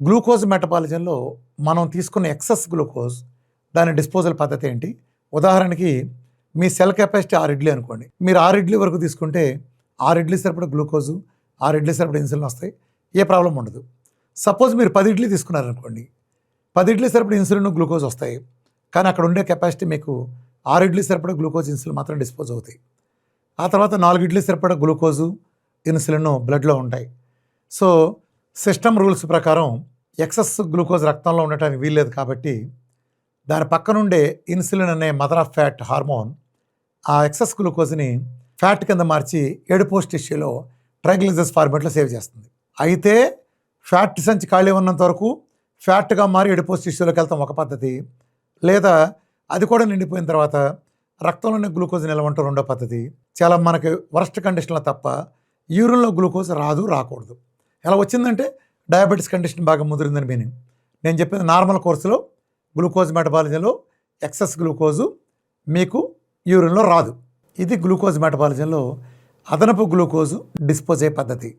Glucose మెటబాలిజంలో మనం తీసుకున్న excess glucose దాని డిస్పోజల్ పద్ధతి ఏంటి? ఉదాహరణకి మీ సెల్ కెపాసిటీ 6 ఇడ్లీ అనుకోండి. మీరు 6 ఇడ్లీ వరకు తీసుకుంటే 6 ఇడ్లీ సరిపడా గ్లూకోజు, 6 ఇడ్లీ సరిపడా ఇన్సులిన్ వస్తాయి. ఏ ప్రాబ్లం ఉండదు. సపోజ్ మీరు 10 ఇడ్లీ తీసుకున్నారనుకోండి, 10 ఇడ్లీ సరిపడా ఇన్సులిన్, గ్లూకోజ్ వస్తాయి. కానీ అక్కడ ఉండే కెపాసిటీ మీకు 6 ఇడ్లీ సరిపడా గ్లూకోజ్, ఇన్సులిన్ మాత్రం డిస్పోజ్ అవుతాయి. ఆ తర్వాత 4 ఇడ్లీ సరిపడా గ్లూకోజు, ఇన్సులిన్ బ్లడ్లో ఉంటాయి. సో సిస్టమ్ రూల్స్ ప్రకారం ఎక్సెస్ గ్లూకోజ్ రక్తంలో ఉండటానికి వీల్లేదు కాబట్టి దాని పక్కనుండే ఇన్సులిన్ అనే మదర్ ఆఫ్ ఫ్యాట్ హార్మోన్ ఆ ఎక్సెస్ గ్లూకోజ్ని ఫ్యాట్ కింద మార్చి ఎడిపోస్ టిష్యూలో ట్రైగ్లిజరైడ్స్ ఫార్మేట్లో సేవ్ చేస్తుంది. అయితే ఫ్యాట్ సంచి ఖాళీ ఉన్నంత వరకు ఫ్యాట్గా మారి ఎడిపోస్ టిష్యూలోకి వెళ్తాం ఒక పద్ధతి, లేదా అది కూడా నిండిపోయిన తర్వాత రక్తంలోనే గ్లూకోజ్ నిలవంటూ రెండో పద్ధతి. చాలా మనకి వరస్ట్ కండిషన్లో తప్ప యూరిన్లో గ్లూకోజ్ రాకూడదు. ఎలా వచ్చిందంటే డయాబెటీస్ కండిషన్ బాగా ముదిరిందని మీనింగ్. నేను చెప్పిన నార్మల్ కోర్సులో గ్లూకోజ్ మెటబాలిజంలో ఎక్సెస్ గ్లూకోజు మీకు యూరిన్లో రాదు. ఇది గ్లూకోజ్ మెటబాలిజంలో అదనపు గ్లూకోజు డిస్పోజ్ అయ్యే పద్ధతి.